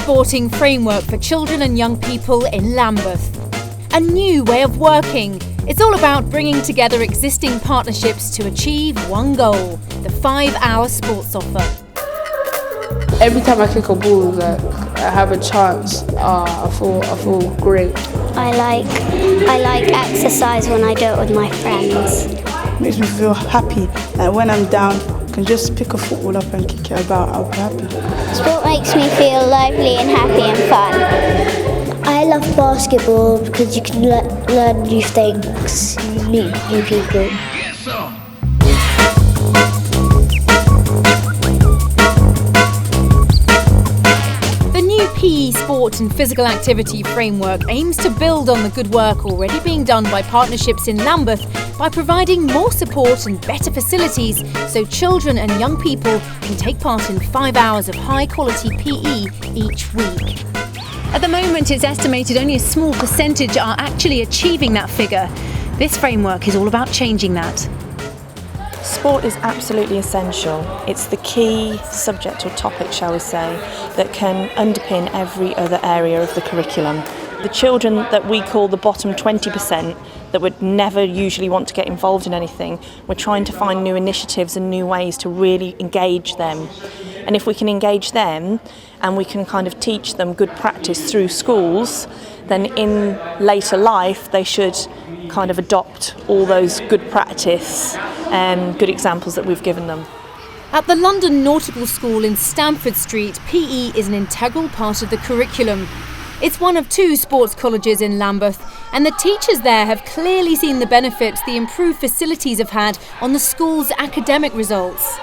sporting framework for children and young people in Lambeth. A new way of working. It's all about bringing together existing partnerships to achieve one goal, the 5-hour sports offer. Every time I kick a ball, I have a chance. I feel great. I like exercise when I do it with my friends. It makes me feel happy. Like when I'm down, I can just pick a football up and kick it about. I'll be happy. Sport makes me feel lively and happy and fun. I love basketball because you can learn new things, meet new people. PE sport and physical activity framework aims to build on the good work already being done by partnerships in Lambeth by providing more support and better facilities so children and young people can take part in 5 hours of high quality PE each week. At the moment, it's estimated only a small percentage are actually achieving that figure. This framework is all about changing that. Sport is absolutely essential. It's the key subject or topic, shall we say, that can underpin every other area of the curriculum. The children that we call the bottom 20% that would never usually want to get involved in anything, we're trying to find new initiatives and new ways to really engage them. And if we can engage them and we can kind of teach them good practice through schools, then in later life they should kind of adopt all those good practice and good examples that we've given them. At the London Nautical School in Stamford Street, PE is an integral part of the curriculum. It's one of 2 sports colleges in Lambeth, and the teachers there have clearly seen the benefits the improved facilities have had on the school's academic results.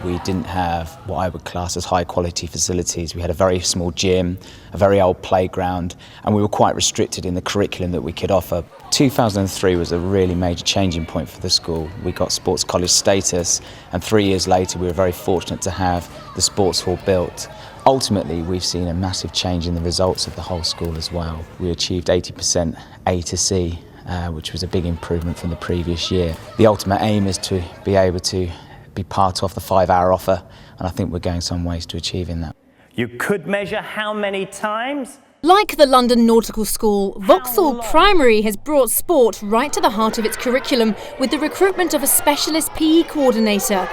We didn't have what I would class as high quality facilities. We had a very small gym, a very old playground, and we were quite restricted in the curriculum that we could offer. 2003 was a really major changing point for the school. We got sports college status, and 3 years later we were very fortunate to have the sports hall built. Ultimately, we've seen a massive change in the results of the whole school as well. We achieved 80% A to C, which was a big improvement from the previous year. The ultimate aim is to be able to be part of the 5-hour offer, and I think we're going some ways to achieving that. You could measure how many times. Like the London Nautical School, Voxel Primary has brought sport right to the heart of its curriculum with the recruitment of a specialist PE coordinator.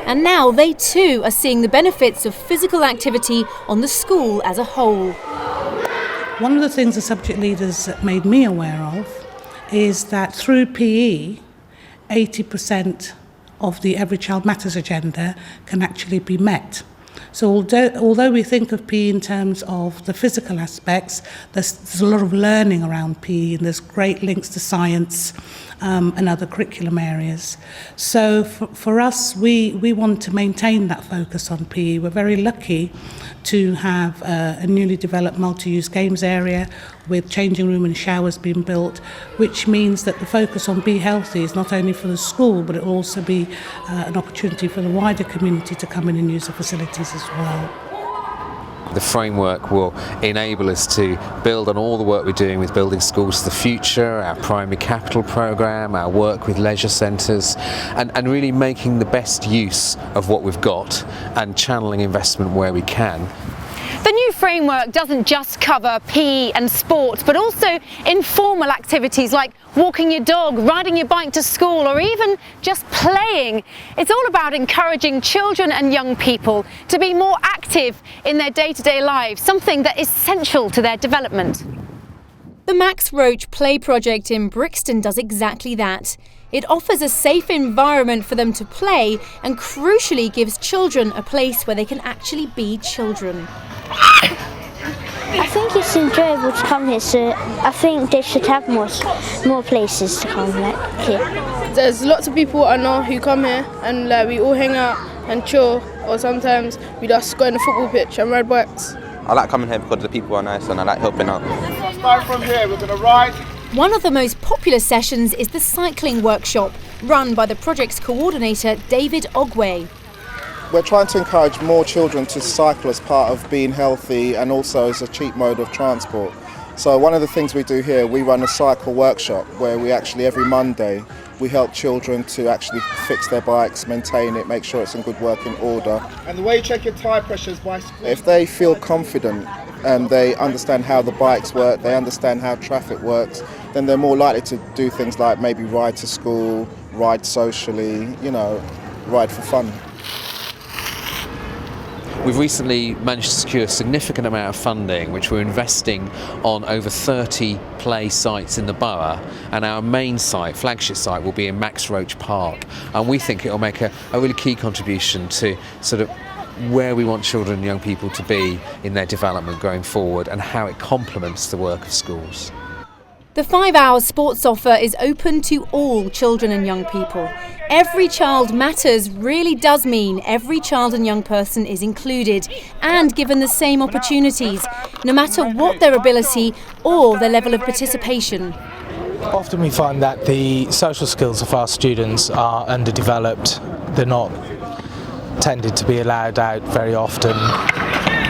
And now they too are seeing the benefits of physical activity on the school as a whole. One of the things the subject leaders made me aware of is that through PE, 80% of the Every Child Matters agenda can actually be met. So although we think of PE in terms of the physical aspects, there's a lot of learning around PE, and there's great links to science and other curriculum areas. So for us, we want to maintain that focus on PE. We're very lucky to have a newly developed multi-use games area with changing room and showers being built, which means that the focus on Be Healthy is not only for the school, but it will also be an opportunity for the wider community to come in and use the facilities as well. The framework will enable us to build on all the work we're doing with building schools for the future, our primary capital programme, our work with leisure centres, and really making the best use of what we've got and channeling investment where we can. The new framework doesn't just cover PE and sports, but also informal activities like walking your dog, riding your bike to school, or even just playing. It's all about encouraging children and young people to be more active in their day-to-day lives, something that is essential to their development. The Max Roach Play project in Brixton does exactly that. It offers a safe environment for them to play and crucially gives children a place where they can actually be children. I think it's enjoyable to come here, so I think they should have more places to come like here. There's lots of people I know who come here, and we all hang out and chill, or sometimes we just go on the football pitch and ride bikes. I like coming here because the people are nice and I like helping out. Start from here, we're going to ride. One of the most popular sessions is the cycling workshop, run by the project's coordinator, David Ogway. We're trying to encourage more children to cycle as part of being healthy and also as a cheap mode of transport. So one of the things we do here, we run a cycle workshop where we actually every Monday We help children to actually fix their bikes, maintain it, make sure it's in good working order. And the way you check your tyre pressure is by school. If they feel confident and they understand how the bikes work, they understand how traffic works, then they're more likely to do things like maybe ride to school, ride socially, ride for fun. We've recently managed to secure a significant amount of funding, which we're investing on over 30 play sites in the borough, and our main site, flagship site, will be in Max Roach Park, and we think it will make a really key contribution to sort of where we want children and young people to be in their development going forward and how it complements the work of schools. The 5-hour sports offer is open to all children and young people. Every child matters really does mean every child and young person is included and given the same opportunities, no matter what their ability or their level of participation. Often we find that the social skills of our students are underdeveloped. They're not tended to be allowed out very often.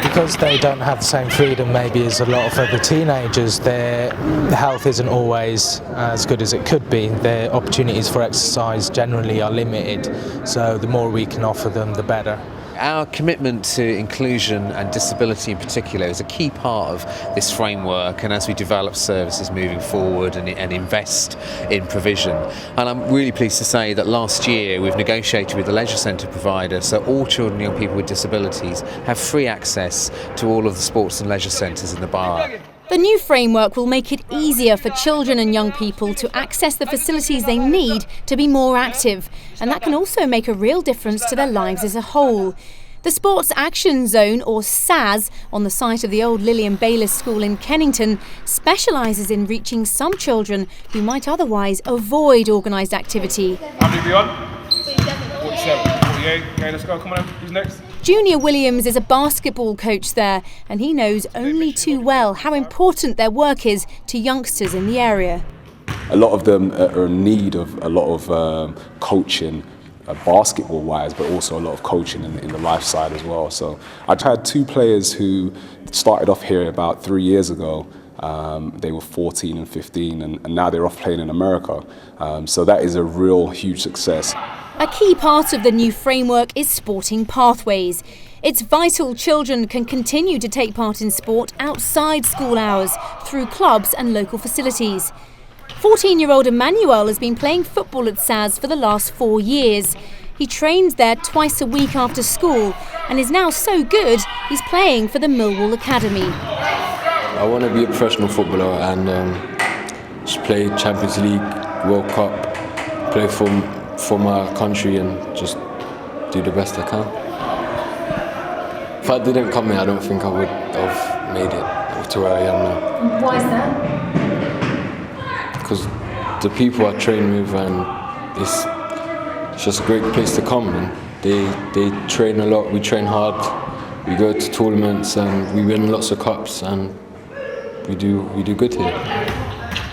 Because they don't have the same freedom maybe as a lot of other teenagers, their health isn't always as good as it could be. Their opportunities for exercise generally are limited, so the more we can offer them, the better. Our commitment to inclusion and disability in particular is a key part of this framework, and as we develop services moving forward and invest in provision. And I'm really pleased to say that last year we've negotiated with the leisure centre provider so all children and young people with disabilities have free access to all of the sports and leisure centres in the borough. The new framework will make it easier for children and young people to access the facilities they need to be more active, and that can also make a real difference to their lives as a whole. The Sports Action Zone, or SAS, on the site of the old Lillian Baylis School in Kennington, specialises in reaching some children who might otherwise avoid organised activity. How many are we on? 47, 48. Okay, let's go. Come on, who's next? Junior Williams is a basketball coach there, and he knows only too well how important their work is to youngsters in the area. A lot of them are in need of a lot of coaching, basketball-wise, but also a lot of coaching in the life side as well. So I had 2 players who started off here about 3 years ago. They were 14 and 15, and now they're off playing in America. So that is a real huge success. A key part of the new framework is sporting pathways. It's vital children can continue to take part in sport outside school hours through clubs and local facilities. 14-year-old Emmanuel has been playing football at SAS for the last 4 years. He trains there twice a week after school and is now so good he's playing for the Millwall Academy. I want to be a professional footballer and just play Champions League, World Cup, play for my country and just do the best I can. If I didn't come here, I don't think I would have made it to where I am now. Why is that? Because the people I train with, and it's just a great place to come. And they train a lot, we train hard, we go to tournaments and we win lots of cups and we do good here.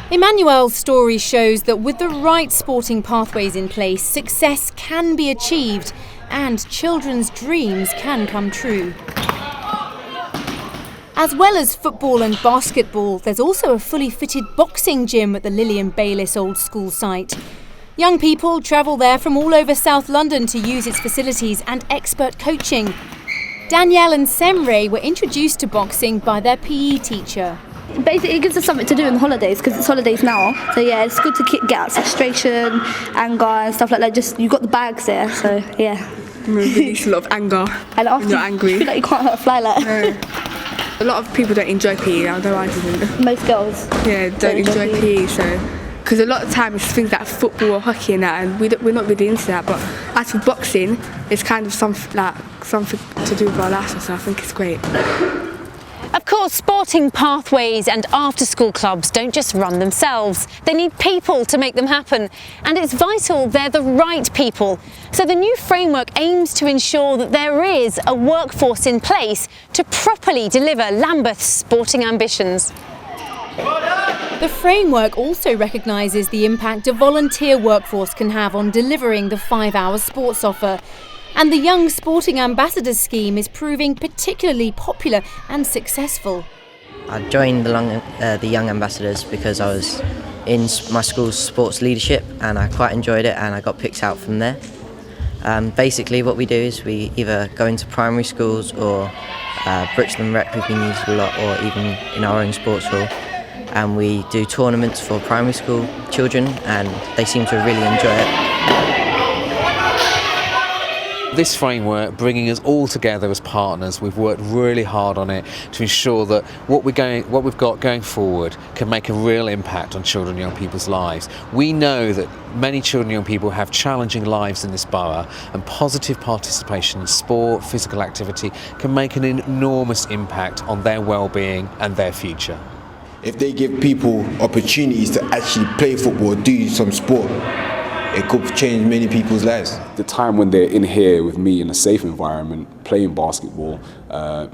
Emmanuel's story shows that with the right sporting pathways in place, success can be achieved and children's dreams can come true. As well as football and basketball, there's also a fully fitted boxing gym at the Lillian Baylis Old School site. Young people travel there from all over South London to use its facilities and expert coaching. Danielle and Semre were introduced to boxing by their PE teacher. Basically, it gives us something to do in the holidays because it's holidays now. So yeah, it's good to get out frustration, anger and stuff like that. Just you've got the bags there, so yeah. Release a lot of anger. And after you're angry. You feel like you can't hurt a fly like. No. A lot of people don't enjoy PE, although I didn't. Most girls. Yeah, don't enjoy PE, so. Because a lot of times it's things like football or hockey and that, and we're not really into that. But as for boxing, it's kind of something to do with our lives, so I think it's great. Of course, sporting pathways and after-school clubs don't just run themselves. They need people to make them happen, and it's vital they're the right people. So the new framework aims to ensure that there is a workforce in place to properly deliver Lambeth's sporting ambitions. The framework also recognises the impact a volunteer workforce can have on delivering the 5-hour sports offer. And the Young Sporting Ambassadors scheme is proving particularly popular and successful. I joined the Young Ambassadors because I was in my school's sports leadership, and I quite enjoyed it, and I got picked out from there. Basically what we do is we either go into primary schools or Brixton Rec, we've been used a lot, or even in our own sports hall, and we do tournaments for primary school children, and they seem to really enjoy it. This framework, bringing us all together as partners, we've worked really hard on it to ensure that what we've got going forward can make a real impact on children and young people's lives. We know that many children and young people have challenging lives in this borough, and positive participation in sport, physical activity can make an enormous impact on their well-being and their future. If they give people opportunities to actually play football, do some sport, it could change many people's lives. The time when they're in here with me in a safe environment, playing basketball,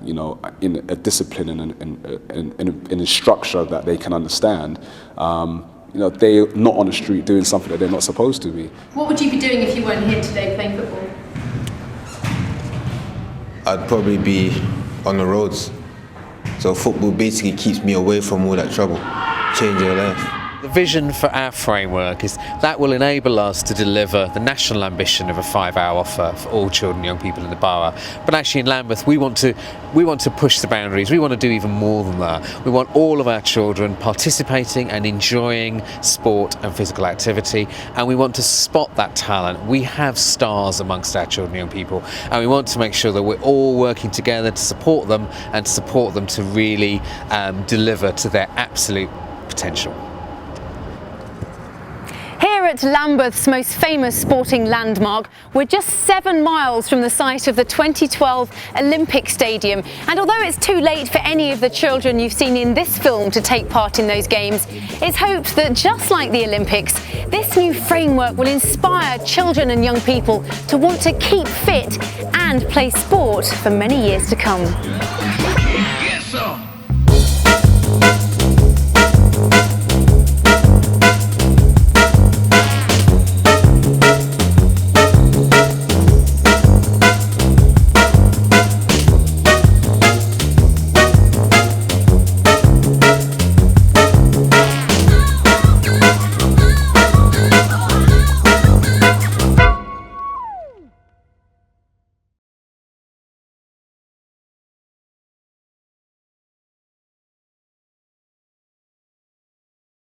you know, in a discipline and in a structure that they can understand, you know, they're not on the street doing something that they're not supposed to be. What would you be doing if you weren't here today playing football? I'd probably be on the roads. So football basically keeps me away from all that trouble, changing your life. The vision for our framework is that will enable us to deliver the national ambition of a 5-hour offer for all children and young people in the borough. But actually in Lambeth we want to push the boundaries. We want to do even more than that. We want all of our children participating and enjoying sport and physical activity, and we want to spot that talent. We have stars amongst our children and young people, and we want to make sure that we're all working together to support them and to support them to really deliver to their absolute potential. Here at Lambeth's most famous sporting landmark, we're just 7 miles from the site of the 2012 Olympic Stadium. And although it's too late for any of the children you've seen in this film to take part in those games, it's hoped that just like the Olympics, this new framework will inspire children and young people to want to keep fit and play sport for many years to come. Yes, sir.